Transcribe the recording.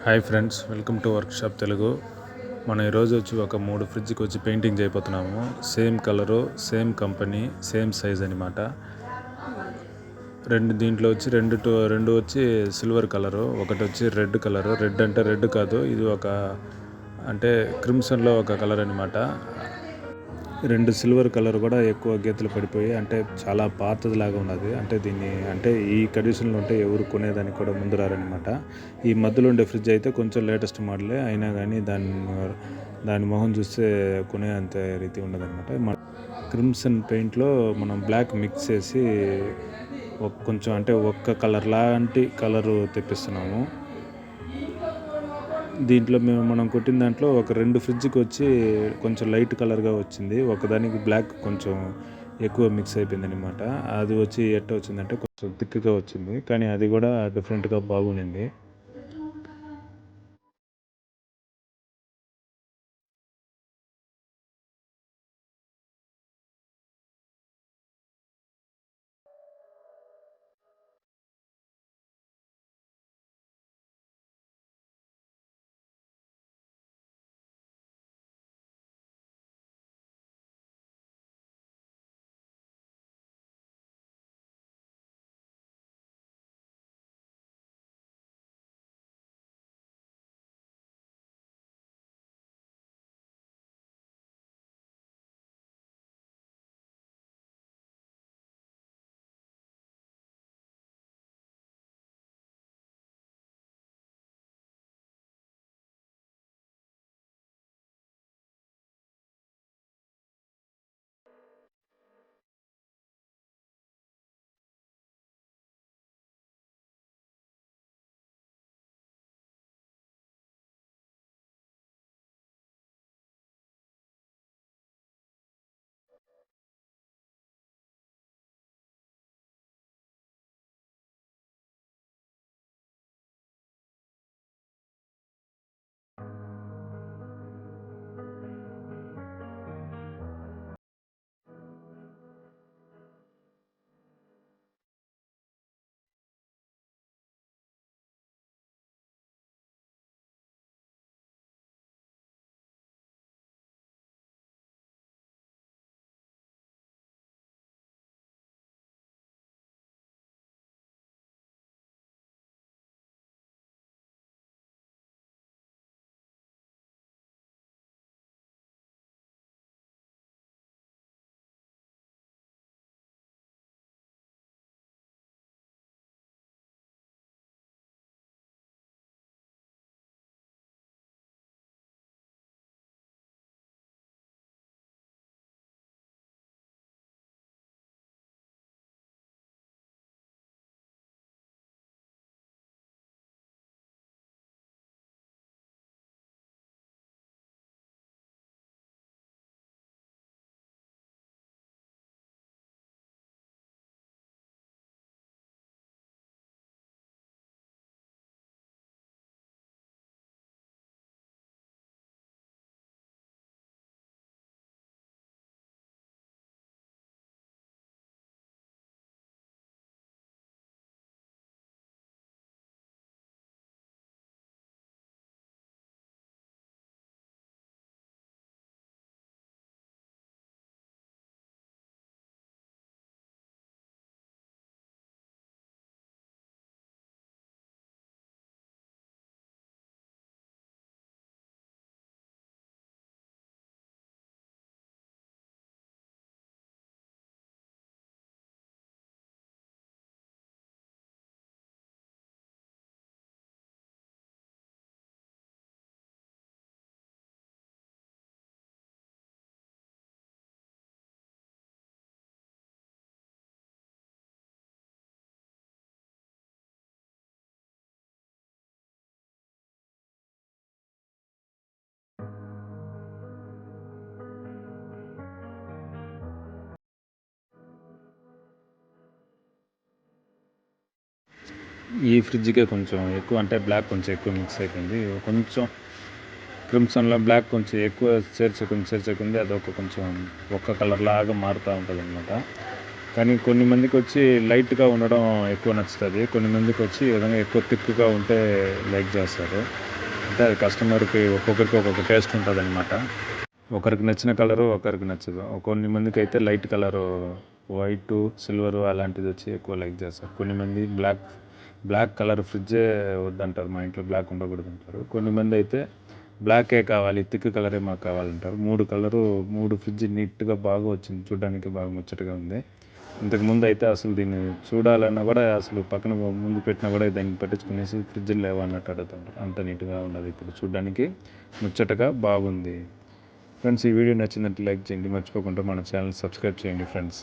Hi friends, welcome to workshop Telugu. మనం ఈరోజు వచ్చి ఒక 3 ఫ్రిడ్జ్కి వచ్చి పెయింటింగ్ చేయబోతున్నాము. Same colour, same company, same size అనమాట. దీంట్లో వచ్చి రెండు వచ్చి సిల్వర్ కలరు, ఒకటి వచ్చి రెడ్ కలరు. రెడ్ అంటే రెడ్ కాదు, ఇది ఒక అంటే క్రిమ్సన్లో ఒక కలర్ అనమాట. రెండు సిల్వర్ కలర్ కూడా ఎక్కువ గీతలు పడిపోయి అంటే చాలా పాతదిలాగా ఉన్నది. అంటే దీన్ని అంటే ఈ కండిషన్లో ఉంటే ఎవరు కొనేదానికి కూడా ముందు రారనమాట. ఈ మధ్యలో ఉండే ఫ్రిడ్జ్ అయితే కొంచెం లేటెస్ట్ మోడలే అయినా కానీ దాని మొహం చూస్తే కొనే అంత రీతి ఉండదన్నమాట. క్రిమ్సన్ పెయింట్లో మనం బ్లాక్ మిక్స్ చేసి కొంచెం అంటే ఒక్క కలర్ లాంటి కలరు తెప్పిస్తున్నాము. దీంట్లో మనం కొట్టిన దాంట్లో ఒక 2 ఫ్రిడ్జ్కి వచ్చి కొంచెం లైట్ కలర్గా వచ్చింది, ఒకదానికి బ్లాక్ కొంచెం ఎక్కువ మిక్స్ అయిపోయింది అనమాట. అది వచ్చి ఎట్ట వచ్చిందంటే కొంచెం థిక్గా వచ్చింది, కానీ అది కూడా డిఫరెంట్గా బాగుండింది. ఈ ఫ్రిడ్జ్కే కొంచెం ఎక్కువ అంటే బ్లాక్ కొంచెం ఎక్కువ మిక్స్ అయిపోయింది. కొంచెం క్రిమ్సన్లో బ్లాక్ కొంచెం ఎక్కువ చేర్చుకుంది, అది కొంచెం ఒక్క కలర్ లాగా మారుతూ ఉంటుంది అనమాట. కానీ కొన్ని మందికి వచ్చి లైట్గా ఉండడం ఎక్కువ నచ్చుతుంది, కొన్ని మందికి వచ్చి ఈ విధంగా ఎక్కువ థిక్గా ఉంటే లైక్ చేస్తారు. అంటే అది కస్టమర్కి ఒక్కొక్కరికి ఒక్కొక్క టేస్ట్ ఉంటుంది అనమాట. ఒకరికి నచ్చిన కలరు ఒకరికి నచ్చదు. కొన్ని మందికి అయితే లైట్ కలరు వైట్ సిల్వరు అలాంటిది వచ్చి ఎక్కువ లైక్ చేస్తారు. కొన్ని మంది బ్లాక్ కలర్ ఫ్రిడ్జే వద్దంటారు, మా ఇంట్లో బ్లాక్ ఉండకూడదు అంటారు. కొన్ని మంది అయితే బ్లాకే కావాలి, థిక్ కలరే మాకు కావాలంటారు. 3 ఫ్రిడ్జ్ నీట్గా బాగా వచ్చింది, చూడడానికి బాగా ముచ్చటగా ఉంది. ఇంతకుముందు అయితే అసలు దీన్ని చూడాలన్నా కూడా అసలు పక్కన ముందు పెట్టినా కూడా దాన్ని పట్టించుకునేసి ఫ్రిడ్జ్లు లేవు అన్నట్టు అడుగుతుంటారు. అంత నీట్గా ఉన్నది, ఇప్పుడు చూడడానికి ముచ్చటగా బాగుంది. ఫ్రెండ్స్, ఈ వీడియో నచ్చిందంటే లైక్ చేయండి, మర్చిపోకుండా మన ఛానల్ సబ్స్క్రైబ్ చేయండి ఫ్రెండ్స్.